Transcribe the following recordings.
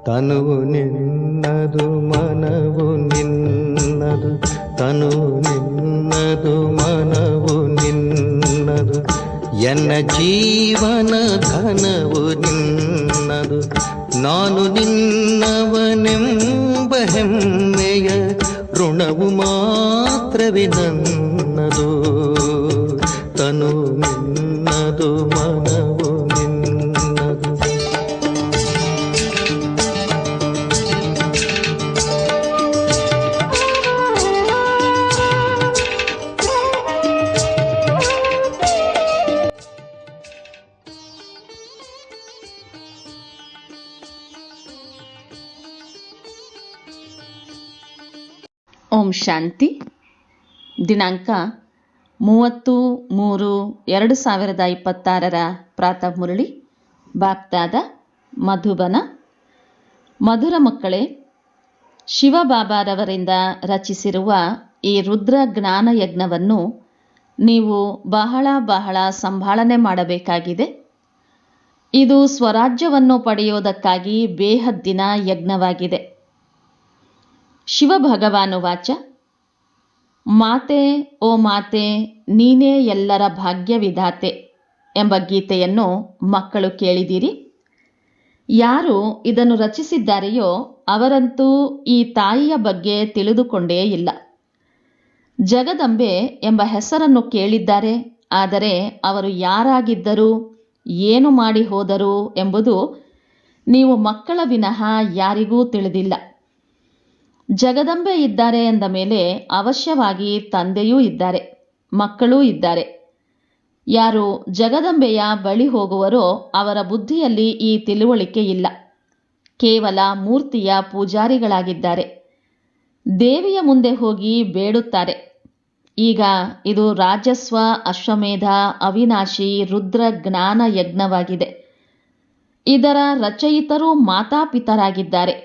ತನುವು ನಿನ್ನದು ಮನವು ನಿನ್ನದು, ತನುವು ನಿನ್ನದು ಮನವು ನಿನ್ನದು, ಎನ್ನ ಜೀವನ ಧನವು ನಿನ್ನದು. ನಾನು ನಿನ್ನವನೆಂಬ ಹೆಮ್ಮೆಯ ಋಣವು ಮಾತ್ರವೇ ನನ್ನದು. ತನು ನಿನ್ನದು ಮನವು ನಿನ್ನದು. ಓಂ ಶಾಂತಿ. ದಿನಾಂಕ 30-3-2026 ಪ್ರಾತಃ ಮುರಳಿ. ಬಾಪ್ದಾದ ಮಧುಬನ. ಮಧುರ ಮಕ್ಕಳೇ, ಶಿವಬಾಬಾರವರಿಂದ ರಚಿಸಿರುವ ಈ ರುದ್ರ ಜ್ಞಾನ ಯಜ್ಞವನ್ನು ನೀವು ಬಹಳ ಸಂಭಾಳನೆ ಮಾಡಬೇಕಾಗಿದೆ. ಇದು ಸ್ವರಾಜ್ಯವನ್ನು ಪಡೆಯುವುದಕ್ಕಾಗಿ ಬೇಹದ್ದಿನ ಯಜ್ಞವಾಗಿದೆ. ಶಿವಭಗವಾನು ವಾಚ: ಮಾತೆ ಓ ಮಾತೆ, ನೀನೇ ಎಲ್ಲರ ಭಾಗ್ಯವಿಧಾತೆ ಎಂಬ ಗೀತೆಯನ್ನು ಮಕ್ಕಳು ಕೇಳಿದಿರಿ. ಯಾರು ಇದನ್ನು ರಚಿಸಿದ್ದಾರೆಯೋ ಅವರಂತೂ ಈ ತಾಯಿಯ ಬಗ್ಗೆ ತಿಳಿದುಕೊಂಡೇ ಇಲ್ಲ. ಜಗದಂಬೆ ಎಂಬ ಹೆಸರನ್ನು ಕೇಳಿದ್ದಾರೆ, ಆದರೆ ಅವರು ಯಾರಾಗಿದ್ದರು, ಏನು ಮಾಡಿ ಹೋದರು ಎಂಬುದು ನೀವು ಮಕ್ಕಳ ವಿನಃ ಯಾರಿಗೂ ತಿಳಿದಿಲ್ಲ. ಜಗದಂಬೆ ಇದ್ದಾರೆ ಎಂದ ಮೇಲೆ ಅವಶ್ಯವಾಗಿ ತಂದೆಯೂ ಇದ್ದಾರೆ, ಮಕ್ಕಳೂ ಇದ್ದಾರೆ. ಯಾರು ಜಗದಂಬೆಯ ಬಳಿ ಹೋಗುವರೋ ಅವರ ಬುದ್ಧಿಯಲ್ಲಿ ಈ ತಿಳುವಳಿಕೆ ಇಲ್ಲ. ಕೇವಲ ಮೂರ್ತಿಯ ಪೂಜಾರಿಗಳಾಗಿದ್ದಾರೆ. ದೇವಿಯ ಮುಂದೆ ಹೋಗಿ ಬೇಡುತ್ತಾರೆ. ಈಗ ಇದು ರಾಜಸ್ವ, ಅಶ್ವಮೇಧ, ಅವಿನಾಶಿ ರುದ್ರ ಜ್ಞಾನ ಯಜ್ಞವಾಗಿದೆ. ಇದರ ರಚಯಿತರು ಮಾತಾಪಿತರಾಗಿದ್ದಾರೆ.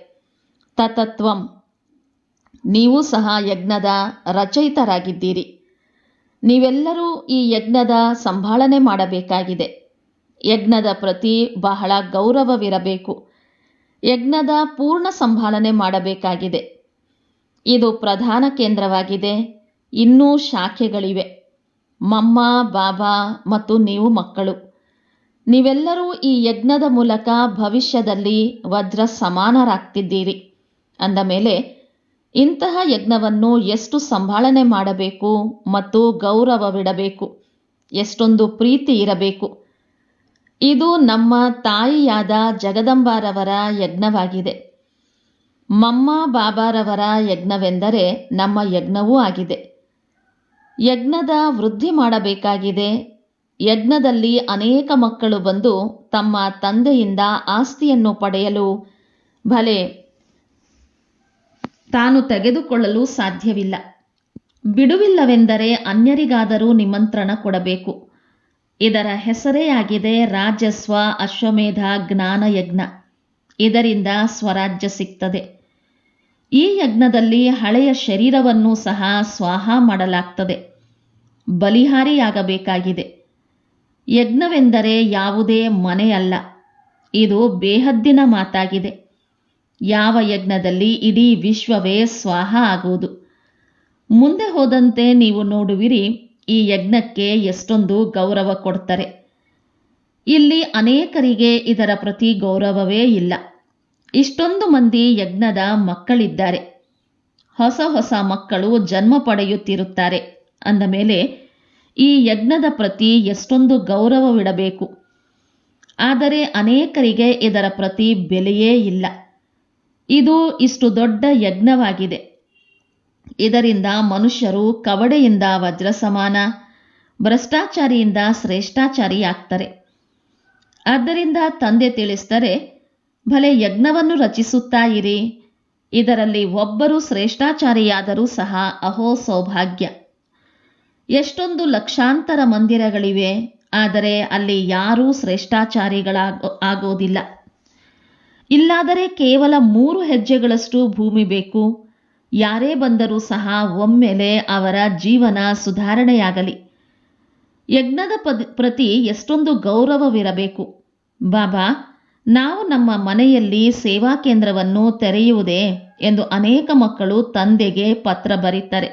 ತತತ್ವಂ. ನೀವು ಸಹ ಯಜ್ಞದ ರಚಯಿತರಾಗಿದ್ದೀರಿ. ನೀವೆಲ್ಲರೂ ಈ ಯಜ್ಞದ ಸಂಭಾಳನೆ ಮಾಡಬೇಕಾಗಿದೆ. ಯಜ್ಞದ ಪ್ರತಿ ಬಹಳ ಗೌರವವಿರಬೇಕು. ಯಜ್ಞದ ಪೂರ್ಣ ಸಂಭಾಳನೆ ಮಾಡಬೇಕಾಗಿದೆ. ಇದು ಪ್ರಧಾನ ಕೇಂದ್ರವಾಗಿದೆ. ಇನ್ನೂ ಶಾಖೆಗಳಿವೆ. ಮಮ್ಮ, ಬಾಬಾ ಮತ್ತು ನೀವು ಮಕ್ಕಳು, ನೀವೆಲ್ಲರೂ ಈ ಯಜ್ಞದ ಮೂಲಕ ಭವಿಷ್ಯದಲ್ಲಿ ವಜ್ರ ಸಮಾನರಾಗ್ತಿದ್ದೀರಿ. ಅಂದ ಮೇಲೆ ಇಂತಹ ಯಜ್ಞವನ್ನು ಎಷ್ಟು ಸಂಭಾಳನೆ ಮಾಡಬೇಕು ಮತ್ತು ಗೌರವವಿಡಬೇಕು, ಎಷ್ಟೊಂದು ಪ್ರೀತಿ ಇರಬೇಕು. ಇದು ನಮ್ಮ ತಾಯಿಯಾದ ಜಗದಂಬಾರವರ ಯಜ್ಞವಾಗಿದೆ. ಮಮ್ಮ ಬಾಬಾರವರ ಯಜ್ಞವೆಂದರೆ ನಮ್ಮ ಯಜ್ಞವೂ ಆಗಿದೆ. ಯಜ್ಞದ ವೃದ್ಧಿ ಮಾಡಬೇಕಾಗಿದೆ. ಯಜ್ಞದಲ್ಲಿ ಅನೇಕ ಮಕ್ಕಳು ಬಂದು ತಮ್ಮ ತಂದೆಯಿಂದ ಆಸ್ತಿಯನ್ನು ಪಡೆಯಲು ಭಲೆ ತಾನು ತೆಗೆದುಕೊಳ್ಳಲು ಸಾಧ್ಯವಿಲ್ಲ. ಬಿಡುವಿಲ್ಲವೆಂದರೆ ಅನ್ಯರಿಗಾದರೂ ನಿಮಂತ್ರಣ ಕೊಡಬೇಕು. ಇದರ ಹೆಸರೇ ಆಗಿದೆ ರಾಜಸ್ವ ಅಶ್ವಮೇಧ ಜ್ಞಾನ ಯಜ್ಞ. ಇದರಿಂದ ಸ್ವರಾಜ್ಯ ಸಿಗ್ತದೆ. ಈ ಯಜ್ಞದಲ್ಲಿ ಹಳೆಯ ಶರೀರವನ್ನು ಸಹ ಸ್ವಾಹ ಮಾಡಲಾಗ್ತದೆ. ಬಲಿಹಾರಿಯಾಗಬೇಕಾಗಿದೆ. ಯಜ್ಞವೆಂದರೆ ಯಾವುದೇ ಮನೆಯಲ್ಲ. ಇದು ಬೇಹದ್ದಿನ ಮಾತಾಗಿದೆ. ಯಾವ ಯಜ್ಞದಲ್ಲಿ ಇಡೀ ವಿಶ್ವವೇ ಸ್ವಾಹ ಆಗುವುದು. ಮುಂದೆ ಹೋದಂತೆ ನೀವು ನೋಡುವಿರಿ ಈ ಯಜ್ಞಕ್ಕೆ ಎಷ್ಟೊಂದು ಗೌರವ ಕೊಡ್ತಾರೆ. ಇಲ್ಲಿ ಅನೇಕರಿಗೆ ಇದರ ಪ್ರತಿ ಗೌರವವೇ ಇಲ್ಲ. ಇಷ್ಟೊಂದು ಮಂದಿ ಯಜ್ಞದ ಮಕ್ಕಳಿದ್ದಾರೆ. ಹೊಸ ಮಕ್ಕಳು ಜನ್ಮ ಪಡೆಯುತ್ತಿರುತ್ತಾರೆ. ಅಂದ ಮೇಲೆ ಈ ಯಜ್ಞದ ಪ್ರತಿ ಎಷ್ಟೊಂದು ಗೌರವವಿಡಬೇಕು. ಆದರೆ ಅನೇಕರಿಗೆ ಇದರ ಪ್ರತಿ ಬೆಲೆಯೇ ಇಲ್ಲ. ಇದು ಇಷ್ಟು ದೊಡ್ಡ ಯಜ್ಞವಾಗಿದೆ. ಇದರಿಂದ ಮನುಷ್ಯರು ಕವಡೆಯಿಂದ ವಜ್ರ ಸಮಾನ, ಭ್ರಷ್ಟಾಚಾರಿಯಿಂದ ಶ್ರೇಷ್ಠಾಚಾರಿ ಆಗ್ತಾರೆ. ಆದ್ದರಿಂದ ತಂದೆ ತಿಳಿಸ್ತಾರೆ, ಭಲೆ ಯಜ್ಞವನ್ನು ರಚಿಸುತ್ತಾ ಇರಿ. ಇದರಲ್ಲಿ ಒಬ್ಬರು ಶ್ರೇಷ್ಠಾಚಾರಿಯಾದರೂ ಸಹ ಅಹೋ ಸೌಭಾಗ್ಯ. ಎಷ್ಟೊಂದು ಲಕ್ಷಾಂತರ ಮಂದಿರಗಳಿವೆ, ಆದರೆ ಅಲ್ಲಿ ಯಾರೂ ಶ್ರೇಷ್ಠಾಚಾರಿಗಳಾಗೋದಿಲ್ಲ. ಇಲ್ಲಾದರೆ ಕೇವಲ 3 ಹೆಜ್ಜೆಗಳಷ್ಟು ಭೂಮಿ ಬೇಕು. ಯಾರೇ ಬಂದರೂ ಸಹ ಒಮ್ಮೆಲೆ ಅವರ ಜೀವನ ಸುಧಾರಣೆಯಾಗಲಿ. ಯಜ್ಞದ ಪ್ರತಿ ಎಷ್ಟೊಂದು ಗೌರವವಿರಬೇಕು. ಬಾಬಾ, ನಾವು ನಮ್ಮ ಮನೆಯಲ್ಲಿ ಸೇವಾ ಕೇಂದ್ರವನ್ನು ತೆರೆಯುವುದೇ ಎಂದು ಅನೇಕ ಮಕ್ಕಳು ತಂದೆಗೆ ಪತ್ರ ಬರೀತಾರೆ.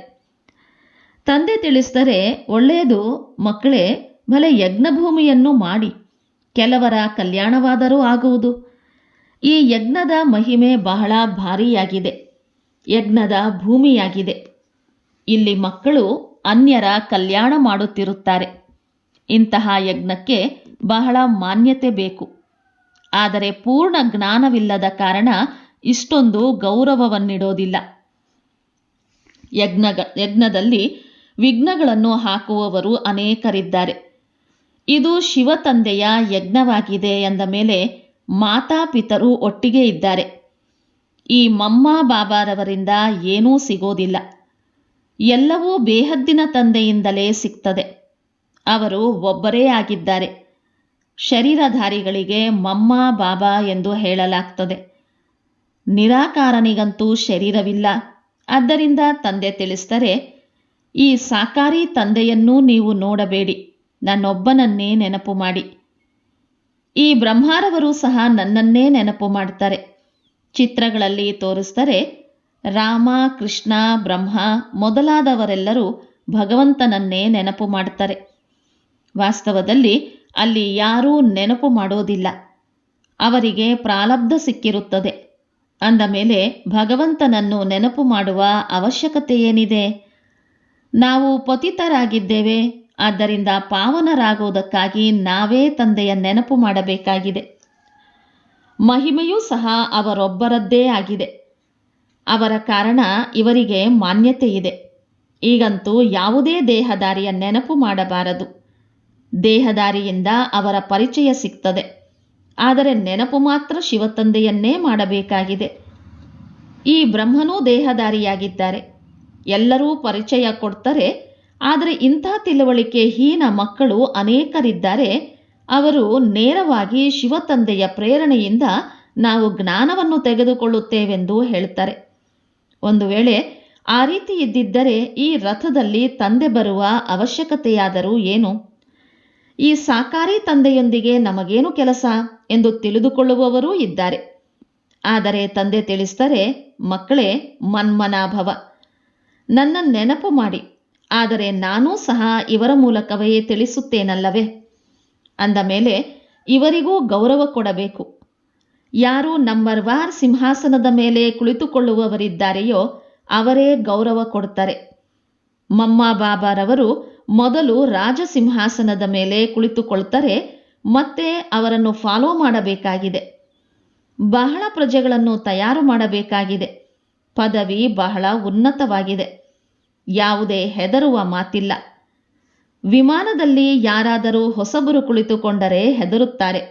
ತಂದೆ ತಿಳಿಸಿದರೆ, ಒಳ್ಳೆಯದು ಮಕ್ಕಳೇ, ಭಲೆ ಯಜ್ಞಭೂಮಿಯನ್ನು ಮಾಡಿ, ಕೆಲವರ ಕಲ್ಯಾಣವಾದರೂ ಆಗುವುದು. ಈ ಯಜ್ಞದ ಮಹಿಮೆ ಬಹಳ ಭಾರಿಯಾಗಿದೆ, ಯಜ್ಞದ ಭೂಮಿಯಾಗಿದೆ. ಇಲ್ಲಿ ಮಕ್ಕಳು ಅನ್ಯರ ಕಲ್ಯಾಣ ಮಾಡುತ್ತಿರುತ್ತಾರೆ. ಇಂತಹ ಯಜ್ಞಕ್ಕೆ ಬಹಳ ಮಾನ್ಯತೆ ಬೇಕು. ಆದರೆ ಪೂರ್ಣ ಜ್ಞಾನವಿಲ್ಲದ ಕಾರಣ ಇಷ್ಟೊಂದು ಗೌರವವನ್ನಿಡೋದಿಲ್ಲ. ಯಜ್ಞದಲ್ಲಿ ವಿಘ್ನಗಳನ್ನು ಹಾಕುವವರು ಅನೇಕರಿದ್ದಾರೆ. ಇದು ಶಿವತಂದೆಯ ಯಜ್ಞವಾಗಿದೆ ಎಂದ ಮೇಲೆ ಮಾತಾಪಿತರು ಒಟ್ಟಿಗೆ ಇದ್ದಾರೆ. ಈ ಮಮ್ಮ ಬಾಬಾರವರಿಂದ ಏನೂ ಸಿಗೋದಿಲ್ಲ. ಎಲ್ಲವೂ ಬೇಹದ್ದಿನ ತಂದೆಯಿಂದಲೇ ಸಿಗ್ತದೆ. ಅವರು ಒಬ್ಬರೇ ಆಗಿದ್ದಾರೆ. ಶರೀರಧಾರಿಗಳಿಗೆ ಮಮ್ಮ ಬಾಬಾ ಎಂದು ಹೇಳಲಾಗ್ತದೆ. ನಿರಾಕಾರನಿಗಂತೂ ಶರೀರವಿಲ್ಲ. ಆದ್ದರಿಂದ ತಂದೆ ತಿಳಿಸ್ತಾರೆ, ಈ ಸಾಕಾರಿ ತಂದೆಯನ್ನೂ ನೀವು ನೋಡಬೇಡಿ, ನನ್ನೊಬ್ಬನನ್ನೇ ನೆನಪು ಮಾಡಿ. ಈ ಬ್ರಹ್ಮಾರವರು ಸಹ ನನ್ನನ್ನೇ ನೆನಪು ಮಾಡ್ತಾರೆ. ಚಿತ್ರಗಳಲ್ಲಿ ತೋರಿಸ್ತಾರೆ, ರಾಮ, ಕೃಷ್ಣ, ಬ್ರಹ್ಮ ಮೊದಲಾದವರೆಲ್ಲರೂ ಭಗವಂತನನ್ನೇ ನೆನಪು ಮಾಡ್ತಾರೆ. ವಾಸ್ತವದಲ್ಲಿ ಅಲ್ಲಿ ಯಾರೂ ನೆನಪು ಮಾಡೋದಿಲ್ಲ. ಅವರಿಗೆ ಪ್ರಾರಬ್ಧ ಸಿಕ್ಕಿರುತ್ತದೆ. ಅಂದ ಮೇಲೆ ಭಗವಂತನನ್ನು ನೆನಪು ಮಾಡುವ ಅವಶ್ಯಕತೆ ಏನಿದೆ? ನಾವು ಪತಿತರಾಗಿದ್ದೇವೆ. ಆದ್ದರಿಂದ ಪಾವನರಾಗುವುದಕ್ಕಾಗಿ ನಾವೇ ತಂದೆಯ ನೆನಪು ಮಾಡಬೇಕಾಗಿದೆ. ಮಹಿಮೆಯೂ ಸಹ ಅವರೊಬ್ಬರದ್ದೇ ಆಗಿದೆ. ಅವರ ಕಾರಣ ಇವರಿಗೆ ಮಾನ್ಯತೆ ಇದೆ. ಈಗಂತೂ ಯಾವುದೇ ದೇಹದಾರಿಯ ನೆನಪು ಮಾಡಬಾರದು. ದೇಹದಾರಿಯಿಂದ ಅವರ ಪರಿಚಯ ಸಿಗ್ತದೆ. ಆದರೆ ನೆನಪು ಮಾತ್ರ ಶಿವತಂದೆಯನ್ನೇ ಮಾಡಬೇಕಾಗಿದೆ. ಈ ಬ್ರಹ್ಮನೂ ದೇಹದಾರಿಯಾಗಿದ್ದಾರೆ. ಎಲ್ಲರೂ ಪರಿಚಯ ಕೊಡ್ತಾರೆ. ಆದರೆ ಇಂಥ ತಿಳುವಳಿಕೆ ಹೀನ ಮಕ್ಕಳು ಅನೇಕರಿದ್ದಾರೆ. ಅವರು ನೇರವಾಗಿ ಶಿವತಂದೆಯ ಪ್ರೇರಣೆಯಿಂದ ನಾವು ಜ್ಞಾನವನ್ನು ತೆಗೆದುಕೊಳ್ಳುತ್ತೇವೆಂದು ಹೇಳ್ತಾರೆ. ಒಂದು ವೇಳೆ ಆ ರೀತಿ ಇದ್ದಿದ್ದರೆ ಈ ರಥದಲ್ಲಿ ತಂದೆ ಬರುವ ಅವಶ್ಯಕತೆಯಾದರೂ ಏನು? ಈ ಸಾಕಾರಿ ತಂದೆಯೊಂದಿಗೆ ನಮಗೇನು ಕೆಲಸ ಎಂದು ತಿಳಿದುಕೊಳ್ಳುವವರೂ ಇದ್ದಾರೆ. ಆದರೆ ತಂದೆ ತಿಳಿಸ್ತಾರೆ, ಮಕ್ಕಳೇ, ಮನ್ಮನಾಭವ, ನನ್ನ ನೆನಪು ಮಾಡಿ. ಆದರೆ ನಾನೂ ಸಹ ಇವರ ಮೂಲಕವೇ ತಿಳಿಸುತ್ತೇನಲ್ಲವೇ? ಅಂದ ಮೇಲೆ ಇವರಿಗೂ ಗೌರವ ಕೊಡಬೇಕು. ಯಾರು ನಂಬರ್ ವಾರ್ ಸಿಂಹಾಸನದ ಮೇಲೆ ಕುಳಿತುಕೊಳ್ಳುವವರಿದ್ದಾರೆಯೋ ಅವರೇ ಗೌರವ ಕೊಡ್ತಾರೆ. ಮಮ್ಮ ಬಾಬಾರವರು ಮೊದಲು ರಾಜಸಿಂಹಾಸನದ ಮೇಲೆ ಕುಳಿತುಕೊಳ್ತಾರೆ. ಮತ್ತೆ ಅವರನ್ನು ಫಾಲೋ ಮಾಡಬೇಕಾಗಿದೆ. ಬಹಳ ಪ್ರಜೆಗಳನ್ನು ತಯಾರು ಮಾಡಬೇಕಾಗಿದೆ. ಪದವಿ ಬಹಳ ಉನ್ನತವಾಗಿದೆ. ಯಾವುದೇ ಹೆದರುವ ಮಾತಿಲ್ಲ. ವಿಮಾನದಲ್ಲಿ ಯಾರಾದರೂ ಹೊಸಬರು ಕುಳಿತುಕೊಂಡರೆ ಹೆದರುತ್ತಾರೆ.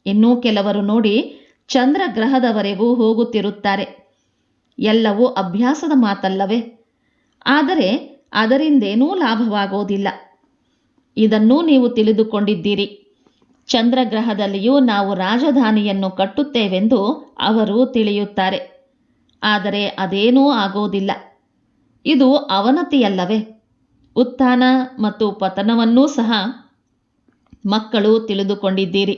ಇನ್ನೂ ಕೆಲವರು ನೋಡಿ ಚಂದ್ರಗ್ರಹದವರೆಗೂ ಹೋಗುತ್ತಿರುತ್ತಾರೆ. ಎಲ್ಲವೂ ಅಭ್ಯಾಸದ ಮಾತಲ್ಲವೇ? ಆದರೆ ಅದರಿಂದೇನೂ ಲಾಭವಾಗೋದಿಲ್ಲ. ಇದನ್ನೂ ನೀವು ತಿಳಿದುಕೊಂಡಿದ್ದೀರಿ. ಚಂದ್ರಗ್ರಹದಲ್ಲಿಯೂ ನಾವು ರಾಜಧಾನಿಯನ್ನು ಕಟ್ಟುತ್ತೇವೆಂದು ಅವರು ತಿಳಿಯುತ್ತಾರೆ. ಆದರೆ ಅದೇನೂ ಆಗೋದಿಲ್ಲ. ಇದು ಅವನತಿಯಲ್ಲವೇ? ಉತ್ಥಾನ ಮತ್ತು ಪತನವನ್ನೂ ಸಹ ಮಕ್ಕಳು ತಿಳಿದುಕೊಂಡಿದ್ದೀರಿ.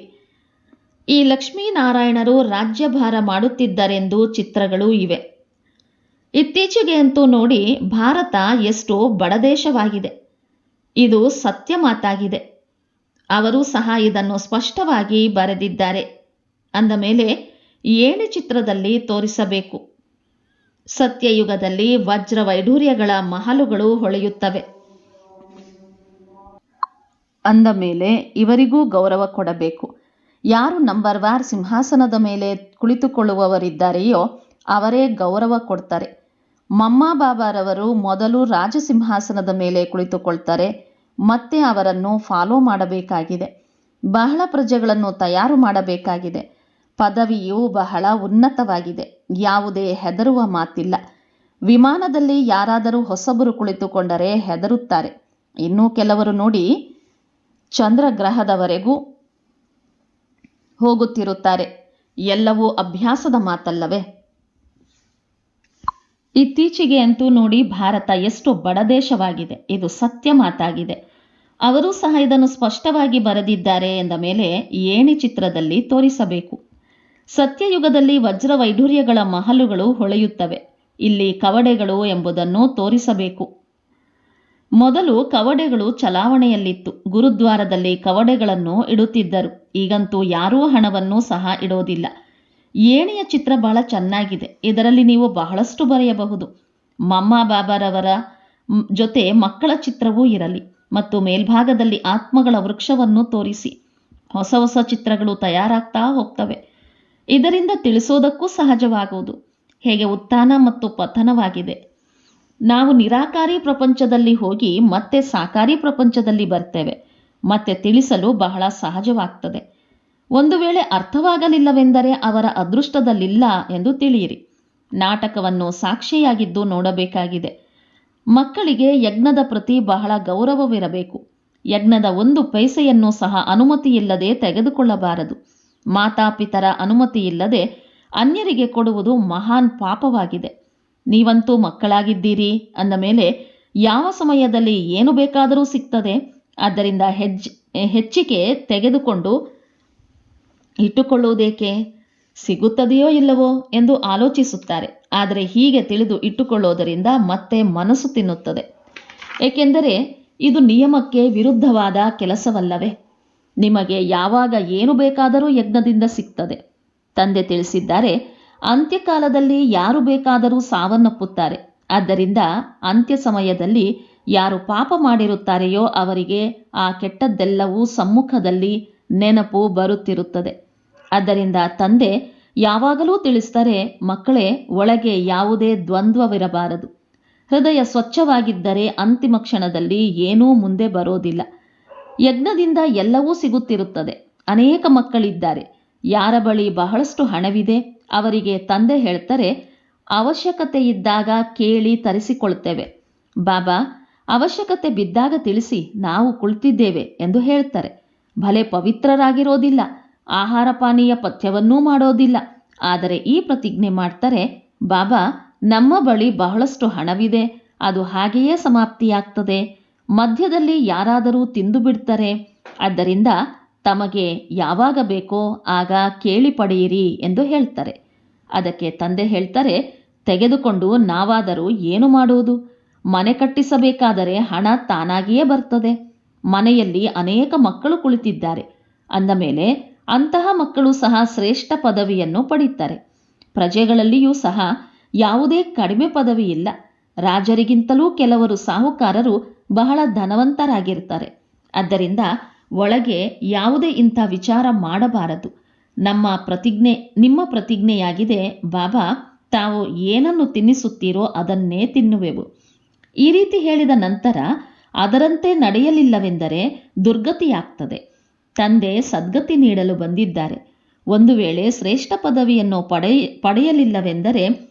ಈ ಲಕ್ಷ್ಮೀನಾರಾಯಣರು ರಾಜ್ಯಭಾರ ಮಾಡುತ್ತಿದ್ದರೆಂದು ಚಿತ್ರಗಳೂ ಇವೆ. ಇತ್ತೀಚೆಗೆ ಅಂತೂ ನೋಡಿ, ಭಾರತ ಎಷ್ಟೋ ಬಡದೇಶವಾಗಿದೆ. ಇದು ಸತ್ಯ ಮಾತಾಗಿದೆ. ಅವರು ಸಹ ಇದನ್ನು ಸ್ಪಷ್ಟವಾಗಿ ಬರೆದಿದ್ದಾರೆ. ಅಂದ ಮೇಲೆ ಏಣಿ ಚಿತ್ರದಲ್ಲಿ ತೋರಿಸಬೇಕು. ಸತ್ಯಯುಗದಲ್ಲಿ ವಜ್ರ ವೈಢೂರ್ಯಗಳ ಮಹಲುಗಳು ಹೊಳೆಯುತ್ತವೆ. ಅಂದ ಮೇಲೆ ಇವರಿಗೂ ಗೌರವ ಕೊಡಬೇಕು. ಯಾರು ನಂಬರ್ ವಾರ್ ಸಿಂಹಾಸನದ ಮೇಲೆ ಕುಳಿತುಕೊಳ್ಳುವವರಿದ್ದಾರೆಯೋ ಅವರೇ ಗೌರವ ಕೊಡ್ತಾರೆ. ಮಮ್ಮ ಬಾಬಾರವರು ಮೊದಲು ರಾಜಸಿಂಹಾಸನದ ಮೇಲೆ ಕುಳಿತುಕೊಳ್ತಾರೆ. ಮತ್ತೆ ಅವರನ್ನು ಫಾಲೋ ಮಾಡಬೇಕಾಗಿದೆ. ಬಹಳ ಪ್ರಜೆಗಳನ್ನು ತಯಾರು ಮಾಡಬೇಕಾಗಿದೆ. ಪದವಿಯು ಬಹಳ ಉನ್ನತವಾಗಿದೆ. ಯಾವುದೇ ಹೆದರುವ ಮಾತಿಲ್ಲ. ವಿಮಾನದಲ್ಲಿ ಯಾರಾದರೂ ಹೊಸಬರು ಕುಳಿತುಕೊಂಡರೆ ಹೆದರುತ್ತಾರೆ. ಇನ್ನೂ ಕೆಲವರು ನೋಡಿ ಚಂದ್ರಗ್ರಹದವರೆಗೂ ಹೋಗುತ್ತಿರುತ್ತಾರೆ. ಎಲ್ಲವೂ ಅಭ್ಯಾಸದ ಮಾತಲ್ಲವೇ? ಇತ್ತೀಚೆಗೆ ಅಂತೂ ನೋಡಿ, ಭಾರತ ಎಷ್ಟು ಬಡದೇಶವಾಗಿದೆ. ಇದು ಸತ್ಯ ಮಾತಾಗಿದೆ. ಅವರೂ ಸಹ ಇದನ್ನು ಸ್ಪಷ್ಟವಾಗಿ ಬರೆದಿದ್ದಾರೆ ಎಂದ ಮೇಲೆ ಏಣಿ ಚಿತ್ರದಲ್ಲಿ ತೋರಿಸಬೇಕು. ಸತ್ಯಯುಗದಲ್ಲಿ ವಜ್ರವೈಢೂರ್ಯಗಳ ಮಹಲುಗಳು ಹೊಳೆಯುತ್ತವೆ. ಇಲ್ಲಿ ಕವಡೆಗಳು ಎಂಬುದನ್ನು ತೋರಿಸಬೇಕು. ಮೊದಲು ಕವಡೆಗಳು ಚಲಾವಣೆಯಲ್ಲಿತ್ತು. ಗುರುದ್ವಾರದಲ್ಲಿ ಕವಡೆಗಳನ್ನು ಇಡುತ್ತಿದ್ದರು. ಈಗಂತೂ ಯಾರೂ ಹಣವನ್ನು ಸಹ ಇಡೋದಿಲ್ಲ. ಏಣಿಯ ಚಿತ್ರ ಬಹಳ ಚೆನ್ನಾಗಿದೆ. ಇದರಲ್ಲಿ ನೀವು ಬಹಳಷ್ಟು ಬರೆಯಬಹುದು. ಮಮ್ಮ ಬಾಬಾರವರ ಜೊತೆ ಮಕ್ಕಳ ಚಿತ್ರವೂ ಇರಲಿ ಮತ್ತು ಮೇಲ್ಭಾಗದಲ್ಲಿ ಆತ್ಮಗಳ ವೃಕ್ಷವನ್ನು ತೋರಿಸಿ. ಹೊಸ ಹೊಸ ಚಿತ್ರಗಳು ತಯಾರಾಗ್ತಾ ಹೋಗ್ತವೆ. ಇದರಿಂದ ತಿಳಿಸೋದಕ್ಕೂ ಸಹಜವಾಗುವುದು. ಹೇಗೆ ಉತ್ಥಾನ ಮತ್ತು ಪತನವಾಗಿದೆ. ನಾವು ನಿರಾಕಾರಿ ಪ್ರಪಂಚದಲ್ಲಿ ಹೋಗಿ ಮತ್ತೆ ಸಾಕಾರಿ ಪ್ರಪಂಚದಲ್ಲಿ ಬರ್ತೇವೆ. ಮತ್ತೆ ತಿಳಿಸಲು ಬಹಳ ಸಹಜವಾಗ್ತದೆ. ಒಂದು ವೇಳೆ ಅರ್ಥವಾಗಲಿಲ್ಲವೆಂದರೆ ಅವರ ಅದೃಷ್ಟದಲ್ಲಿಲ್ಲ ಎಂದು ತಿಳಿಯಿರಿ. ನಾಟಕವನ್ನು ಸಾಕ್ಷಿಯಾಗಿದ್ದು ನೋಡಬೇಕಾಗಿದೆ. ಮಕ್ಕಳಿಗೆ ಯಜ್ಞದ ಪ್ರತಿ ಬಹಳ ಗೌರವವಿರಬೇಕು. ಯಜ್ಞದ 1 ಪೈಸೆಯನ್ನು ಸಹ ಅನುಮತಿಯಿಲ್ಲದೆ ತೆಗೆದುಕೊಳ್ಳಬಾರದು. ಮಾತಾಪಿತರ ಅನುಮತಿಯಿಲ್ಲದೆ ಅನ್ಯರಿಗೆ ಕೊಡುವುದು ಮಹಾನ್ ಪಾಪವಾಗಿದೆ. ನೀವಂತೂ ಮಕ್ಕಳಾಗಿದ್ದೀರಿ ಅಂದ ಮೇಲೆ ಯಾವ ಸಮಯದಲ್ಲಿ ಏನು ಬೇಕಾದರೂ ಸಿಗ್ತದೆ. ಆದ್ದರಿಂದ ಹೆಚ್ಚಿಗೆ ತೆಗೆದುಕೊಂಡು ಇಟ್ಟುಕೊಳ್ಳುವುದೇಕೆ? ಸಿಗುತ್ತದೆಯೋ ಇಲ್ಲವೋ ಎಂದು ಆಲೋಚಿಸುತ್ತಾರೆ. ಆದರೆ ಹೀಗೆ ತಿಳಿದು ಇಟ್ಟುಕೊಳ್ಳೋದರಿಂದ ಮತ್ತೆ ಮನಸ್ಸು ತಿನ್ನುತ್ತದೆ. ಏಕೆಂದರೆ ಇದು ನಿಯಮಕ್ಕೆ ವಿರುದ್ಧವಾದ ಕೆಲಸವಲ್ಲವೇ? ನಿಮಗೆ ಯಾವಾಗ ಏನು ಬೇಕಾದರೂ ಯಜ್ಞದಿಂದ ಸಿಗ್ತದೆ. ತಂದೆ ತಿಳಿಸಿದ್ದಾರೆ, ಅಂತ್ಯಕಾಲದಲ್ಲಿ ಯಾರು ಬೇಕಾದರೂ ಸಾವನ್ನಪ್ಪುತ್ತಾರೆ. ಆದ್ದರಿಂದ ಅಂತ್ಯ ಸಮಯದಲ್ಲಿ ಯಾರು ಪಾಪ ಮಾಡಿರುತ್ತಾರೆಯೋ ಅವರಿಗೆ ಆ ಕೆಟ್ಟದ್ದೆಲ್ಲವೂ ಸಮ್ಮುಖದಲ್ಲಿ ನೆನಪು ಬರುತ್ತಿರುತ್ತದೆ. ಆದ್ದರಿಂದ ತಂದೆ ಯಾವಾಗಲೂ ತಿಳಿಸ್ತಾರೆ, ಮಕ್ಕಳೇ, ಒಳಗೆ ಯಾವುದೇ ದ್ವಂದ್ವವಿರಬಾರದು. ಹೃದಯ ಸ್ವಚ್ಛವಾಗಿದ್ದರೆ ಅಂತಿಮ ಕ್ಷಣದಲ್ಲಿ ಏನೂ ಮುಂದೆ ಬರೋದಿಲ್ಲ. ಯಜ್ಞದಿಂದ ಎಲ್ಲವೂ ಸಿಗುತ್ತಿರುತ್ತದೆ. ಅನೇಕ ಮಕ್ಕಳಿದ್ದಾರೆ. ಯಾರ ಬಳಿ ಬಹಳಷ್ಟು ಹಣವಿದೆ ಅವರಿಗೆ ತಂದೆ ಹೇಳ್ತಾರೆ, ಅವಶ್ಯಕತೆ ಇದ್ದಾಗ ಕೇಳಿ ತರಿಸಿಕೊಳ್ತೇವೆ. ಬಾಬಾ, ಅವಶ್ಯಕತೆ ಬಿದ್ದಾಗ ತಿಳಿಸಿ, ನಾವು ಕುಳಿತಿದ್ದೇವೆ ಎಂದು ಹೇಳ್ತಾರೆ. ಭಲೆ ಪವಿತ್ರರಾಗಿರೋದಿಲ್ಲ, ಆಹಾರ ಪಾನೀಯ ಪಥ್ಯವನ್ನೂ ಮಾಡೋದಿಲ್ಲ. ಆದರೆ ಈ ಪ್ರತಿಜ್ಞೆ ಮಾಡ್ತಾರೆ, ಬಾಬಾ, ನಮ್ಮ ಬಳಿ ಬಹಳಷ್ಟು ಹಣವಿದೆ, ಅದು ಹಾಗೆಯೇ ಸಮಾಪ್ತಿಯಾಗ್ತದೆ. ಮಧ್ಯದಲ್ಲಿ ಯಾರಾದರೂ ತಿಂದು ಬಿಡ್ತಾರೆ. ಆದ್ದರಿಂದ ತಮಗೆ ಯಾವಾಗ ಬೇಕೋ ಆಗ ಕೇಳಿ ಪಡೆಯಿರಿ ಎಂದು ಹೇಳ್ತಾರೆ. ಅದಕ್ಕೆ ತಂದೆ ಹೇಳ್ತಾರೆ, ತೆಗೆದುಕೊಂಡು ನಾವಾದರೂ ಏನು ಮಾಡುವುದು? ಮನೆ ಕಟ್ಟಿಸಬೇಕಾದರೆ ಹಣ ತಾನಾಗಿಯೇ ಬರ್ತದೆ. ಮನೆಯಲ್ಲಿ ಅನೇಕ ಮಕ್ಕಳು ಕುಳಿತಿದ್ದಾರೆ ಅಂದ ಮೇಲೆ ಅಂತಹ ಮಕ್ಕಳು ಸಹ ಶ್ರೇಷ್ಠ ಪದವಿಯನ್ನು ಪಡೀತಾರೆ. ಪ್ರಜೆಗಳಲ್ಲಿಯೂ ಸಹ ಯಾವುದೇ ಕಡಿಮೆ ಪದವಿ ಇಲ್ಲ. ರಾಜರಿಗಿಂತಲೂ ಕೆಲವರು ಸಾಹುಕಾರರು ಬಹಳ ಧನವಂತರಾಗಿರ್ತಾರೆ. ಆದ್ದರಿಂದ ಒಳಗೆ ಯಾವುದೇ ಇಂಥ ವಿಚಾರ ಮಾಡಬಾರದು. ನಿಮ್ಮ ಪ್ರತಿಜ್ಞೆಯಾಗಿದೆ, ಬಾಬಾ, ತಾವು ಏನನ್ನು ತಿನ್ನಿಸುತ್ತೀರೋ ಅದನ್ನೇ ತಿನ್ನುವೆವು. ಈ ರೀತಿ ಹೇಳಿದ ನಂತರ ಅದರಂತೆ ನಡೆಯಲಿಲ್ಲವೆಂದರೆ ದುರ್ಗತಿಯಾಗ್ತದೆ. ತಂದೆ ಸದ್ಗತಿ ನೀಡಲು ಬಂದಿದ್ದಾರೆ. ಒಂದು ವೇಳೆ ಶ್ರೇಷ್ಠ ಪದವಿಯನ್ನು ಪಡೆಯಲಿಲ್ಲವೆಂದರೆ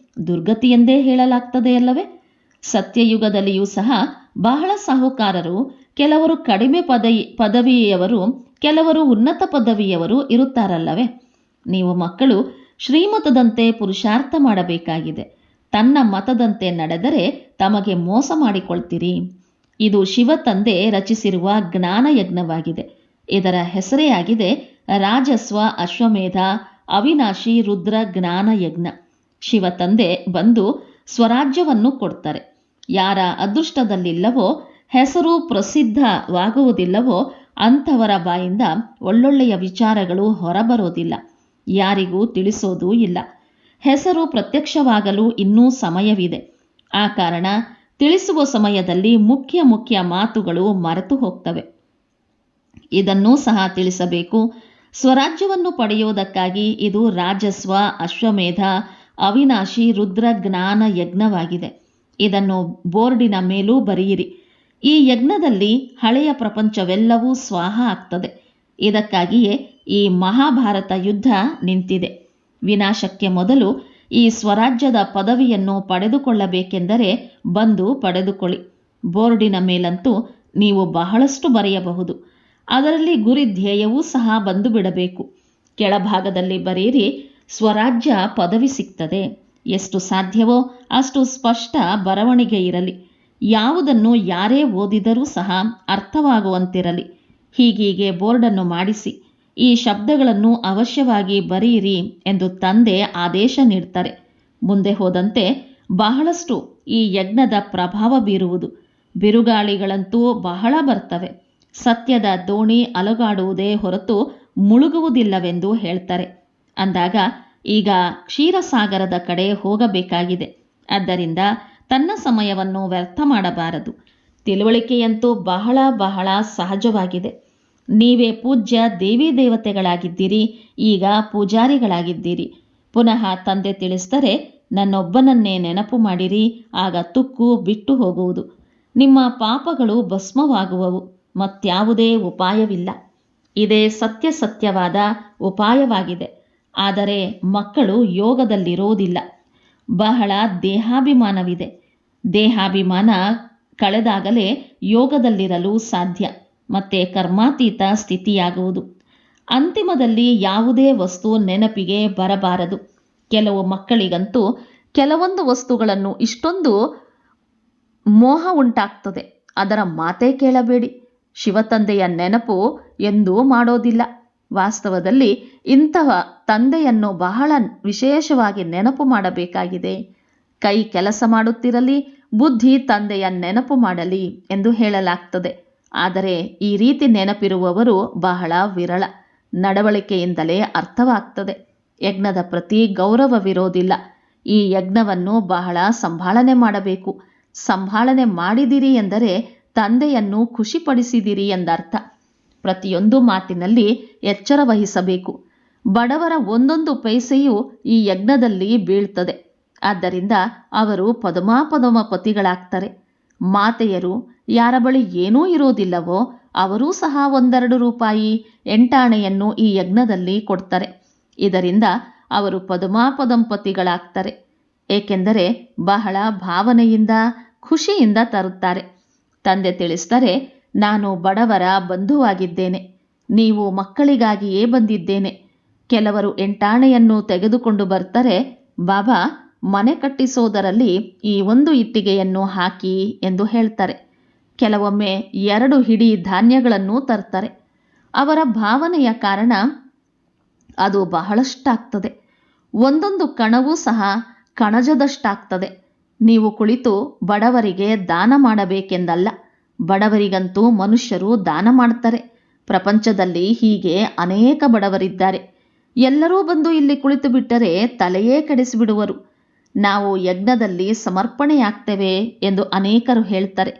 ದುರ್ಗತಿ ಎಂದೇ ಹೇಳಲಾಗ್ತದೆಯಲ್ಲವೇ? ಸತ್ಯಯುಗದಲ್ಲಿಯೂ ಸಹ ಬಹಳ ಸಾಹುಕಾರರು, ಕೆಲವರು ಕಡಿಮೆ ಪದವಿಯವರು, ಕೆಲವರು ಉನ್ನತ ಪದವಿಯವರು ಇರುತ್ತಾರಲ್ಲವೇ? ನೀವು ಮಕ್ಕಳು ಶ್ರೀಮತದಂತೆ ಪುರುಷಾರ್ಥ ಮಾಡಬೇಕಾಗಿದೆ. ತನ್ನ ಮತದಂತೆ ನಡೆದರೆ ತಮಗೆ ಮೋಸ ಮಾಡಿಕೊಳ್ತೀರಿ. ಇದು ಶಿವ ತಂದೆ ರಚಿಸಿರುವ ಜ್ಞಾನ ಯಜ್ಞವಾಗಿದೆ. ಇದರ ಹೆಸರೇ ಆಗಿದೆ ರಾಜಸ್ವ ಅಶ್ವಮೇಧ ಅವಿನಾಶಿ ರುದ್ರ ಜ್ಞಾನ ಯಜ್ಞ. ಶಿವ ತಂದೆ ಬಂದು ಸ್ವರಾಜ್ಯವನ್ನು ಕೊಡ್ತಾರೆ. ಯಾರ ಅದೃಷ್ಟದಲ್ಲಿಲ್ಲವೋ, ಹೆಸರು ಪ್ರಸಿದ್ಧವಾಗುವುದಿಲ್ಲವೋ ಅಂಥವರ ಬಾಯಿಂದ ಒಳ್ಳೊಳ್ಳೆಯ ವಿಚಾರಗಳು ಹೊರಬರೋದಿಲ್ಲ. ಯಾರಿಗೂ ತಿಳಿಸೋದೂ ಇಲ್ಲ. ಹೆಸರು ಪ್ರತ್ಯಕ್ಷವಾಗಲು ಇನ್ನೂ ಸಮಯವಿದೆ. ಆ ಕಾರಣ ತಿಳಿಸುವ ಸಮಯದಲ್ಲಿ ಮುಖ್ಯ ಮಾತುಗಳು ಮರೆತು ಹೋಗ್ತವೆ. ಇದನ್ನೂ ಸಹ ತಿಳಿಸಬೇಕು. ಸ್ವರಾಜ್ಯವನ್ನು ಪಡೆಯುವುದಕ್ಕಾಗಿ ಇದು ರಾಜಸ್ವ ಅಶ್ವಮೇಧ ಅವಿನಾಶಿ ರುದ್ರ ಜ್ಞಾನ ಯಜ್ಞವಾಗಿದೆ. ಇದನ್ನು ಬೋರ್ಡಿನ ಮೇಲೂ ಬರೆಯಿರಿ. ಈ ಯಜ್ಞದಲ್ಲಿ ಹಳೆಯ ಪ್ರಪಂಚವೆಲ್ಲವೂ ಸ್ವಾಹ ಆಗ್ತದೆ. ಇದಕ್ಕಾಗಿಯೇ ಈ ಮಹಾಭಾರತ ಯುದ್ಧ ನಿಂತಿದೆ. ವಿನಾಶಕ್ಕೆ ಮೊದಲು ಈ ಸ್ವರಾಜ್ಯದ ಪದವಿಯನ್ನು ಪಡೆದುಕೊಳ್ಳಬೇಕೆಂದರೆ ಬಂದು ಪಡೆದುಕೊಳ್ಳಿ. ಬೋರ್ಡಿನ ಮೇಲಂತೂ ನೀವು ಬಹಳಷ್ಟು ಬರೆಯಬಹುದು. ಅದರಲ್ಲಿ ಗುರಿ ಧ್ಯೇಯವೂ ಸಹ ಬಂದು ಬಿಡಬೇಕು. ಕೆಳಭಾಗದಲ್ಲಿ ಬರೆಯಿರಿ, ಸ್ವರಾಜ್ಯ ಪದವಿ ಸಿಗ್ತದೆ. ಎಷ್ಟು ಸಾಧ್ಯವೋ ಅಷ್ಟು ಸ್ಪಷ್ಟ ಬರವಣಿಗೆ ಇರಲಿ. ಯಾವುದನ್ನು ಯಾರೇ ಓದಿದರೂ ಸಹ ಅರ್ಥವಾಗುವಂತಿರಲಿ. ಹೀಗೀಗೆ ಬೋರ್ಡನ್ನು ಮಾಡಿಸಿ. ಈ ಶಬ್ದಗಳನ್ನು ಅವಶ್ಯವಾಗಿ ಬರೆಯಿರಿ ಎಂದು ತಂದೆ ಆದೇಶ ನೀಡ್ತಾರೆ. ಮುಂದೆ ಹೋದಂತೆ ಬಹಳಷ್ಟು ಈ ಯಜ್ಞದ ಪ್ರಭಾವ ಬೀರುವುದು. ಬಿರುಗಾಳಿಗಳಂತೂ ಬಹಳ ಬರ್ತವೆ. ಸತ್ಯದ ದೋಣಿ ಅಲುಗಾಡುವುದೇ ಹೊರತು ಮುಳುಗುವುದಿಲ್ಲವೆಂದು ಹೇಳ್ತಾರೆ. ಅಂದಾಗ ಈಗ ಕ್ಷೀರಸಾಗರದ ಕಡೆ ಹೋಗಬೇಕಾಗಿದೆ. ಆದ್ದರಿಂದ ತನ್ನ ಸಮಯವನ್ನು ವ್ಯರ್ಥ ಮಾಡಬಾರದು. ತಿಳುವಳಿಕೆಯಂತೂ ಬಹಳ ಬಹಳ ಸಹಜವಾಗಿದೆ. ನೀವೇ ಪೂಜ್ಯ ದೇವಿ ದೇವತೆಗಳಾಗಿದ್ದೀರಿ, ಈಗ ಪೂಜಾರಿಗಳಾಗಿದ್ದೀರಿ. ಪುನಃ ತಂದೆ ತಿಳಿಸಿದರೆ, ನನ್ನೊಬ್ಬನನ್ನೇ ನೆನಪು ಮಾಡಿರಿ, ಆಗ ತುಕ್ಕು ಬಿಟ್ಟು ಹೋಗುವುದು. ನಿಮ್ಮ ಪಾಪಗಳು ಭಸ್ಮವಾಗುವವು. ಮತ್ಯಾವುದೇ ಉಪಾಯವಿಲ್ಲ. ಇದೇ ಸತ್ಯವಾದ ಉಪಾಯವಾಗಿದೆ. ಆದರೆ ಮಕ್ಕಳು ಯೋಗದಲ್ಲಿರೋದಿಲ್ಲ. ಬಹಳ ದೇಹಾಭಿಮಾನವಿದೆ. ದೇಹಾಭಿಮಾನ ಕಳೆದಾಗಲೇ ಯೋಗದಲ್ಲಿರಲು ಸಾಧ್ಯ. ಮತ್ತೆ ಕರ್ಮಾತೀತ ಸ್ಥಿತಿಯಾಗುವುದು. ಅಂತಿಮದಲ್ಲಿ ಯಾವುದೇ ವಸ್ತು ನೆನಪಿಗೆ ಬರಬಾರದು. ಕೆಲವು ಮಕ್ಕಳಿಗಂತೂ ಕೆಲವೊಂದು ವಸ್ತುಗಳನ್ನು ಇಷ್ಟೊಂದು ಮೋಹ ಉಂಟಾಗ್ತದೆ, ಅದರ ಮಾತೇ ಕೇಳಬೇಡಿ. ಶಿವತಂದೆಯ ನೆನಪು ಎಂದೂ ಮಾಡೋದಿಲ್ಲ. ವಾಸ್ತವದಲ್ಲಿ ಇಂತಹ ತಂದೆಯನ್ನು ಬಹಳ ವಿಶೇಷವಾಗಿ ನೆನಪು ಮಾಡಬೇಕಾಗಿದೆ. ಕೈ ಕೆಲಸ ಮಾಡುತ್ತಿರಲಿ, ಬುದ್ಧಿ ತಂದೆಯ ನೆನಪು ಮಾಡಲಿ ಎಂದು ಹೇಳಲಾಗ್ತದೆ. ಆದರೆ ಈ ರೀತಿ ನೆನಪಿರುವವರು ಬಹಳ ವಿರಳ. ನಡವಳಿಕೆಯಿಂದಲೇ ಅರ್ಥವಾಗ್ತದೆ. ಯಜ್ಞದ ಪ್ರತಿ ಗೌರವವಿರೋದಿಲ್ಲ. ಈ ಯಜ್ಞವನ್ನು ಬಹಳ ಸಂಭಾಳನೆ ಮಾಡಬೇಕು. ಸಂಭಾಳನೆ ಮಾಡಿದಿರಿ ಎಂದರೆ ತಂದೆಯನ್ನು ಖುಷಿಪಡಿಸಿದಿರಿ ಎಂದರ್ಥ. ಪ್ರತಿಯೊಂದು ಮಾತಿನಲ್ಲಿ ಎಚ್ಚರ ವಹಿಸಬೇಕು. ಬಡವರ ಒಂದೊಂದು ಪೈಸೆಯೂ ಈ ಯಜ್ಞದಲ್ಲಿ ಬೀಳ್ತದೆ. ಆದ್ದರಿಂದ ಅವರು ಪದುಮಾಪದುಮಪತಿಗಳಾಗ್ತಾರೆ. ಮಾತೆಯರು ಯಾರ ಬಳಿ ಏನೂ ಇರೋದಿಲ್ಲವೋ ಅವರೂ ಸಹ 1-2 ರೂಪಾಯಿ 8 ಆಣೆಯನ್ನು ಈ ಯಜ್ಞದಲ್ಲಿ ಕೊಡ್ತಾರೆ. ಇದರಿಂದ ಅವರು ಪದುಮಾಪದಂಪತಿಗಳಾಗ್ತಾರೆ. ಏಕೆಂದರೆ ಬಹಳ ಭಾವನೆಯಿಂದ ಖುಷಿಯಿಂದ ತರುತ್ತಾರೆ. ತಂದೆ ತಿಳಿಸ್ತಾರೆ, ನಾನು ಬಡವರ ಬಂಧುವಾಗಿದ್ದೇನೆ. ನೀವು ಮಕ್ಕಳಿಗಾಗಿಯೇ ಬಂದಿದ್ದೇನೆ. ಕೆಲವರು 8 ಆಣೆಯನ್ನು ತೆಗೆದುಕೊಂಡು ಬರ್ತಾರೆ. ಬಾಬಾ, ಮನೆ ಕಟ್ಟಿಸೋದರಲ್ಲಿ ಈ 1 ಇಟ್ಟಿಗೆಯನ್ನು ಹಾಕಿ ಎಂದು ಹೇಳ್ತಾರೆ. ಕೆಲವೊಮ್ಮೆ 2 ಹಿಡಿ ಧಾನ್ಯಗಳನ್ನೂ ತರ್ತಾರೆ. ಅವರ ಭಾವನೆಯ ಕಾರಣ ಅದು ಬಹಳಷ್ಟಾಗ್ತದೆ. ಒಂದೊಂದು ಕಣವೂ ಸಹ ಕಣಜದಷ್ಟಾಗ್ತದೆ. ನೀವು ಕುಳಿತು ಬಡವರಿಗೆ ದಾನ ಮಾಡಬೇಕೆಂದಲ್ಲ. ಬಡವರಿಗಂತೂ ಮನುಷ್ಯರು ದಾನ ಮಾಡ್ತಾರೆ. ಪ್ರಪಂಚದಲ್ಲಿ ಹೀಗೆ ಅನೇಕ ಬಡವರಿದ್ದಾರೆ. ಎಲ್ಲರೂ ಬಂದು ಇಲ್ಲಿ ಕುಳಿತು ಬಿಟ್ಟರೆ ತಲೆಯೇ ಕೆಡಿಸಿಬಿಡುವರು. ನಾವು ಯಜ್ಞದಲ್ಲಿ ಸಮರ್ಪಣೆಯಾಗ್ತೇವೆ ಎಂದು ಅನೇಕರು ಹೇಳ್ತಾರೆ.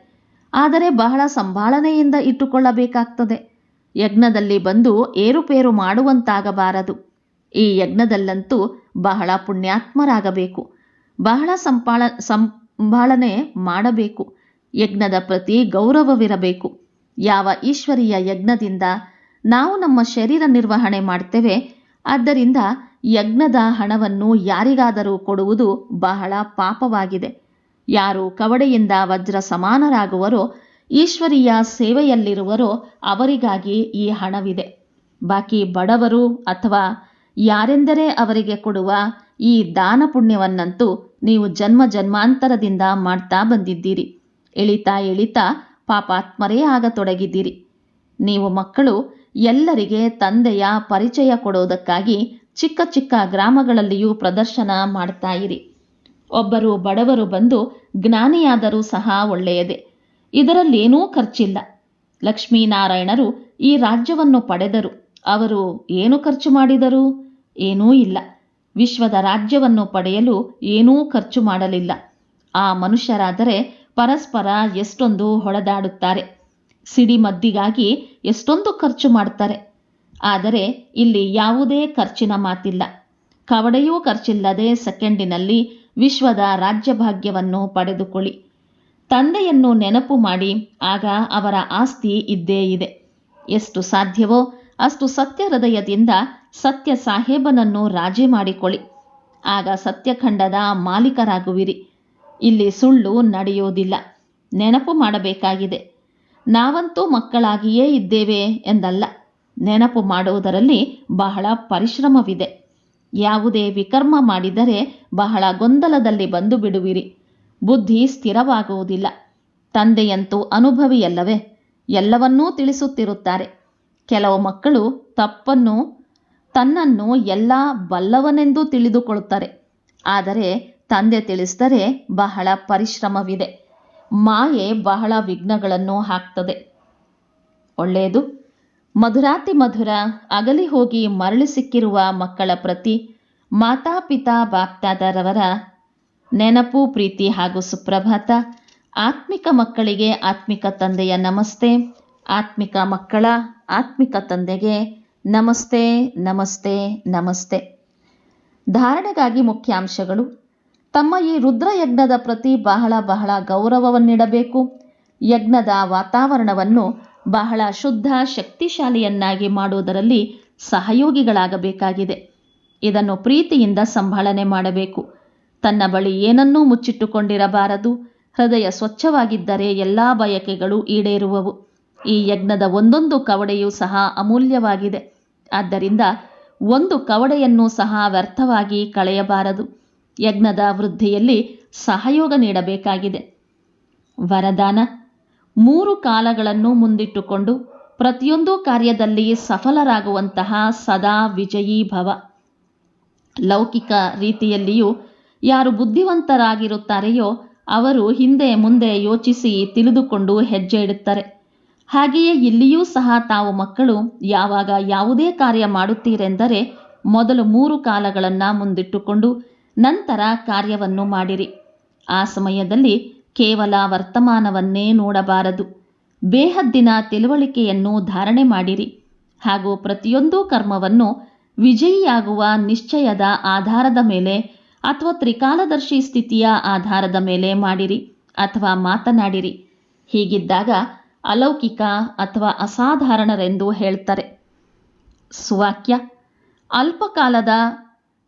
ಆದರೆ ಬಹಳ ಸಂಭಾಳನೆಯಿಂದ ಇಟ್ಟುಕೊಳ್ಳಬೇಕಾಗ್ತದೆ. ಯಜ್ಞದಲ್ಲಿ ಬಂದು ಏರುಪೇರು ಮಾಡುವಂತಾಗಬಾರದು. ಈ ಯಜ್ಞದಲ್ಲಂತೂ ಬಹಳ ಪುಣ್ಯಾತ್ಮರಾಗಬೇಕು. ಬಹಳ ಸಂಭಾಳನೆ ಮಾಡಬೇಕು. ಯಜ್ಞದ ಪ್ರತಿ ಗೌರವವಿರಬೇಕು. ಯಾವ ಈಶ್ವರೀಯ ಯಜ್ಞದಿಂದ ನಾವು ನಮ್ಮ ಶರೀರ ನಿರ್ವಹಣೆ ಮಾಡ್ತೇವೆ, ಆದ್ದರಿಂದ ಯಜ್ಞದ ಹಣವನ್ನು ಯಾರಿಗಾದರೂ ಕೊಡುವುದು ಬಹಳ ಪಾಪವಾಗಿದೆ. ಯಾರು ಕವಡೆಯಿಂದ ವಜ್ರ ಸಮಾನರಾಗುವರೋ, ಈಶ್ವರೀಯ ಸೇವೆಯಲ್ಲಿರುವರೋ ಅವರಿಗಾಗಿ ಈ ಹಣವಿದೆ. ಬಾಕಿ ಬಡವರು ಅಥವಾ ಯಾರೆಂದರೆ ಅವರಿಗೆ ಕೊಡುವ ಈ ದಾನ ಪುಣ್ಯವನ್ನಂತೂ ನೀವು ಜನ್ಮ ಜನ್ಮಾಂತರದಿಂದ ಮಾಡ್ತಾ ಬಂದಿದ್ದೀರಿ. ಇಳಿತಾ ಪಾಪಾತ್ಮರೇ ಆಗತೊಡಗಿದ್ದೀರಿ. ನೀವು ಮಕ್ಕಳು ಎಲ್ಲರಿಗೆ ತಂದೆಯ ಪರಿಚಯ ಕೊಡೋದಕ್ಕಾಗಿ ಚಿಕ್ಕ ಚಿಕ್ಕ ಗ್ರಾಮಗಳಲ್ಲಿಯೂ ಪ್ರದರ್ಶನ ಮಾಡ್ತಾ ಇರಿ. ಒಬ್ಬರು ಬಡವರು ಬಂದು ಜ್ಞಾನಿಯಾದರೂ ಸಹ ಒಳ್ಳೆಯದೇ. ಇದರಲ್ಲೇನೂ ಖರ್ಚಿಲ್ಲ. ಲಕ್ಷ್ಮೀನಾರಾಯಣರು ಈ ರಾಜ್ಯವನ್ನು ಪಡೆದರು. ಅವರು ಏನು ಖರ್ಚು ಮಾಡಿದರು? ಏನೂ ಇಲ್ಲ. ವಿಶ್ವದ ರಾಜ್ಯವನ್ನು ಪಡೆಯಲು ಏನೂ ಖರ್ಚು ಮಾಡಲಿಲ್ಲ. ಆ ಮನುಷ್ಯರಾದರೆ ಪರಸ್ಪರ ಎಷ್ಟೊಂದು ಹೊಡೆದಾಡುತ್ತಾರೆ. ಸಿಡಿಮದ್ದಿಗಾಗಿ ಎಷ್ಟೊಂದು ಖರ್ಚು ಮಾಡ್ತಾರೆ. ಆದರೆ ಇಲ್ಲಿ ಯಾವುದೇ ಖರ್ಚಿನ ಮಾತಿಲ್ಲ. ಕವಡೆಯೂ ಖರ್ಚಿಲ್ಲದೆ ಸೆಕೆಂಡಿನಲ್ಲಿ ವಿಶ್ವದ ರಾಜ್ಯಭಾಗ್ಯವನ್ನು ಪಡೆದುಕೊಳ್ಳಿ. ತಂದೆಯನ್ನು ನೆನಪು ಮಾಡಿ, ಆಗ ಅವರ ಆಸ್ತಿ ಇದ್ದೇ ಇದೆ. ಎಷ್ಟು ಸಾಧ್ಯವೋ ಅಷ್ಟು ಸತ್ಯ ಹೃದಯದಿಂದ ಸತ್ಯ ಸಾಹೇಬನನ್ನು ರಾಜಿ ಮಾಡಿಕೊಳ್ಳಿ. ಆಗ ಸತ್ಯಖಂಡದ ಮಾಲೀಕರಾಗುವಿರಿ. ಇಲ್ಲಿ ಸುಳ್ಳು ನಡೆಯೋದಿಲ್ಲ. ನೆನಪು ಮಾಡಬೇಕಾಗಿದೆ. ನಾವಂತೂ ಮಕ್ಕಳಾಗಿಯೇ ಇದ್ದೇವೆ ಎಂದಲ್ಲ. ನೆನಪು ಮಾಡುವುದರಲ್ಲಿ ಬಹಳ ಪರಿಶ್ರಮವಿದೆ. ಯಾವುದೇ ವಿಕರ್ಮ ಮಾಡಿದರೆ ಬಹಳ ಗೊಂದಲದಲ್ಲಿ ಬಂದು ಬಿಡುವಿರಿ. ಬುದ್ಧಿ ಸ್ಥಿರವಾಗುವುದಿಲ್ಲ. ತಂದೆಯಂತೂ ಅನುಭವಿಯಲ್ಲವೇ? ಎಲ್ಲವನ್ನೂ ತಿಳಿಸುತ್ತಿರುತ್ತಾರೆ. ಕೆಲವು ಮಕ್ಕಳು ತನ್ನನ್ನು ಎಲ್ಲ ಬಲ್ಲವನೆಂದು ತಿಳಿದುಕೊಳ್ಳುತ್ತಾರೆ. ಆದರೆ ತಂದೆ ತಿಳಿಸಿದರೆ ಬಹಳ ಪರಿಶ್ರಮವಿದೆ. ಮಾಯೆ ಬಹಳ ವಿಘ್ನಗಳನ್ನು ಹಾಕ್ತದೆ. ಒಳ್ಳೆಯದು. ಮಧುರಾತಿ ಮಧುರ ಅಗಲಿ ಹೋಗಿ ಮರಳಿ ಸಿಕ್ಕಿರುವ ಮಕ್ಕಳ ಪ್ರತಿ ಮಾತಾಪಿತಾ ಬಾಪ್ದಾದರವರ ನೆನಪು, ಪ್ರೀತಿ ಹಾಗೂ ಸುಪ್ರಭಾತ. ಆತ್ಮಿಕ ಮಕ್ಕಳಿಗೆ ಆತ್ಮಿಕ ತಂದೆಯ ನಮಸ್ತೆ. ಆತ್ಮಿಕ ಮಕ್ಕಳ ಆತ್ಮಿಕ ತಂದೆಗೆ ನಮಸ್ತೆ, ನಮಸ್ತೆ, ನಮಸ್ತೆ. ಧಾರಣೆಗಾಗಿ ಮುಖ್ಯಾಂಶಗಳು. ತಮ್ಮ ಈ ರುದ್ರ ಯಜ್ಞದ ಪ್ರತಿ ಬಹಳ ಗೌರವವನ್ನಿಡಬೇಕು. ಯಜ್ಞದ ವಾತಾವರಣವನ್ನು ಬಹಳ ಶುದ್ಧ, ಶಕ್ತಿಶಾಲಿಯನ್ನಾಗಿ ಮಾಡುವುದರಲ್ಲಿ ಸಹಯೋಗಿಗಳಾಗಬೇಕಾಗಿದೆ. ಇದನ್ನು ಪ್ರೀತಿಯಿಂದ ಸಂಭಾಳನೆ ಮಾಡಬೇಕು. ತನ್ನ ಬಳಿ ಏನನ್ನೂ ಮುಚ್ಚಿಟ್ಟುಕೊಂಡಿರಬಾರದು. ಹೃದಯ ಸ್ವಚ್ಛವಾಗಿದ್ದರೆ ಎಲ್ಲ ಬಯಕೆಗಳು ಈಡೇರುವವು. ಈ ಯಜ್ಞದ ಒಂದೊಂದು ಕವಡೆಯೂ ಸಹ ಅಮೂಲ್ಯವಾಗಿದೆ. ಆದ್ದರಿಂದ ಒಂದು ಕವಡೆಯನ್ನೂ ಸಹ ವ್ಯರ್ಥವಾಗಿ ಕಳೆಯಬಾರದು. ಯಜ್ಞದ ವೃದ್ಧಿಯಲ್ಲಿ ಸಹಯೋಗ ನೀಡಬೇಕಾಗಿದೆ. ವರದಾನ: 3 ಕಾಲಗಳನ್ನು ಮುಂದಿಟ್ಟುಕೊಂಡು ಪ್ರತಿಯೊಂದು ಕಾರ್ಯದಲ್ಲಿ ಸಫಲರಾಗುವಂತಹ ಸದಾ ವಿಜಯೀ ಭವ. ಲೌಕಿಕ ರೀತಿಯಲ್ಲಿಯೂ ಯಾರು ಬುದ್ಧಿವಂತರಾಗಿರುತ್ತಾರೆಯೋ ಅವರು ಹಿಂದೆ ಮುಂದೆ ಯೋಚಿಸಿ ತಿಳಿದುಕೊಂಡು ಹೆಜ್ಜೆ ಇಡುತ್ತಾರೆ. ಹಾಗೆಯೇ ಇಲ್ಲಿಯೂ ಸಹ ತಾವು ಮಕ್ಕಳು ಯಾವಾಗ ಯಾವುದೇ ಕಾರ್ಯ ಮಾಡುತ್ತೀರೆಂದರೆ ಮೊದಲು 3 ಕಾಲಗಳನ್ನು ಮುಂದಿಟ್ಟುಕೊಂಡು ನಂತರ ಕಾರ್ಯವನ್ನು ಮಾಡಿರಿ. ಆ ಸಮಯದಲ್ಲಿ ಕೇವಲ ವರ್ತಮಾನವನ್ನೇ ನೋಡಬಾರದು. ಬೇಹದ್ದಿನ ತಿಳುವಳಿಕೆಯನ್ನು ಧಾರಣೆ ಮಾಡಿರಿ ಹಾಗೂ ಪ್ರತಿಯೊಂದು ಕರ್ಮವನ್ನು ವಿಜಯಿಯಾಗುವ ನಿಶ್ಚಯದ ಆಧಾರದ ಮೇಲೆ ಅಥವಾ ತ್ರಿಕಾಲದರ್ಶಿ ಸ್ಥಿತಿಯ ಆಧಾರದ ಮೇಲೆ ಮಾಡಿರಿ ಅಥವಾ ಮಾತನಾಡಿರಿ. ಹೀಗಿದ್ದಾಗ ಅಲೌಕಿಕ ಅಥವಾ ಅಸಾಧಾರಣರೆಂದು ಹೇಳ್ತಾರೆ. ಸುವಾಕ್ಯ: ಅಲ್ಪಕಾಲದ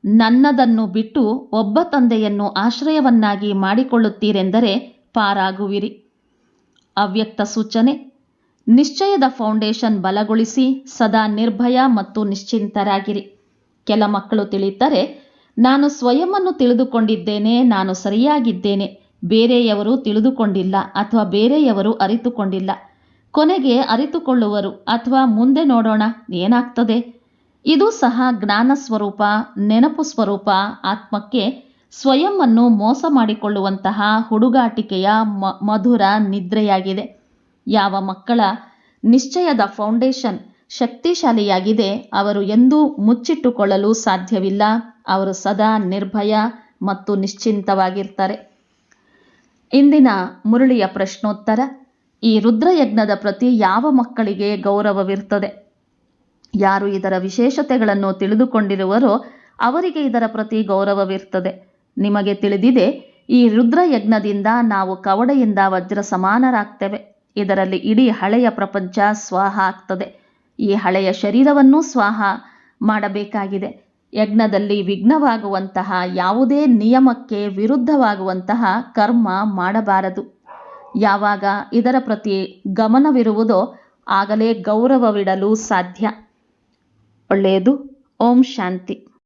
ನನ್ನದನ್ನು ಬಿಟ್ಟು ಒಬ್ಬ ತಂದೆಯನ್ನು ಆಶ್ರಯವನ್ನಾಗಿ ಮಾಡಿಕೊಳ್ಳುತ್ತೀರೆಂದರೆ ಪಾರಾಗುವಿರಿ. ಅವ್ಯಕ್ತ ಸೂಚನೆ: ನಿಶ್ಚಯದ ಫೌಂಡೇಶನ್ ಬಲಗೊಳಿಸಿ ಸದಾ ನಿರ್ಭಯ ಮತ್ತು ನಿಶ್ಚಿಂತರಾಗಿರಿ. ಕೆಲ ಮಕ್ಕಳು ತಿಳಿಯುತ್ತಾರೆ, ನಾನು ಸ್ವಯಂವನ್ನು ತಿಳಿದುಕೊಂಡಿದ್ದೇನೆ, ನಾನು ಸರಿಯಾಗಿದ್ದೇನೆ, ಬೇರೆಯವರು ತಿಳಿದುಕೊಂಡಿಲ್ಲ ಅಥವಾ ಬೇರೆಯವರು ಅರಿತುಕೊಂಡಿಲ್ಲ. ಕೊನೆಗೆ ಅರಿತುಕೊಳ್ಳುವರು ಅಥವಾ ಮುಂದೆ ನೋಡೋಣ ಏನಾಗ್ತದೆ. ಇದು ಸಹ ಜ್ಞಾನ ಸ್ವರೂಪ, ನೆನಪು ಸ್ವರೂಪ ಆತ್ಮಕ್ಕೆ ಸ್ವಯಂವನ್ನು ಮೋಸ ಮಾಡಿಕೊಳ್ಳುವಂತಹ ಹುಡುಗಾಟಿಕೆಯ ಮಧುರ ನಿದ್ರೆಯಾಗಿದೆ. ಯಾವ ಮಕ್ಕಳ ನಿಶ್ಚಯದ ಫೌಂಡೇಶನ್ ಶಕ್ತಿಶಾಲಿಯಾಗಿದೆ ಅವರು ಎಂದೂ ಮುಚ್ಚಿಟ್ಟುಕೊಳ್ಳಲು ಸಾಧ್ಯವಿಲ್ಲ. ಅವರು ಸದಾ ನಿರ್ಭಯ ಮತ್ತು ನಿಶ್ಚಿಂತವಾಗಿರ್ತಾರೆ. ಇಂದಿನ ಮುರಳಿಯ ಪ್ರಶ್ನೋತ್ತರ: ಈ ರುದ್ರಯಜ್ಞದ ಪ್ರತಿ ಯಾವ ಮಕ್ಕಳಿಗೆ ಗೌರವವಿರುತ್ತದೆ? ಯಾರು ಇದರ ವಿಶೇಷತೆಗಳನ್ನು ತಿಳಿದುಕೊಂಡಿರುವರೋ ಅವರಿಗೆ ಇದರ ಪ್ರತಿ ಗೌರವವಿರುತ್ತದೆ. ನಿಮಗೆ ತಿಳಿದಿದೆ, ಈ ರುದ್ರಯಜ್ಞದಿಂದ ನಾವು ಕವಡೆಯಿಂದ ವಜ್ರ ಸಮಾನರಾಗ್ತೇವೆ. ಇದರಲ್ಲಿ ಇಡೀ ಹಳೆಯ ಪ್ರಪಂಚ ಸ್ವಾಹ ಆಗ್ತದೆ. ಈ ಹಳೆಯ ಶರೀರವನ್ನೂ ಸ್ವಾಹ ಮಾಡಬೇಕಾಗಿದೆ. ಯಜ್ಞದಲ್ಲಿ ವಿಘ್ನವಾಗುವಂತಹ ಯಾವುದೇ ನಿಯಮಕ್ಕೆ ವಿರುದ್ಧವಾಗುವಂತಹ ಕರ್ಮ ಮಾಡಬಾರದು. ಯಾವಾಗ ಇದರ ಪ್ರತಿ ಗಮನವಿರುವುದೋ ಆಗಲೇ ಗೌರವವಿಡಲು ಸಾಧ್ಯ. ಒಳ್ಳೆಯದು. ಓಂ ಶಾಂತಿ.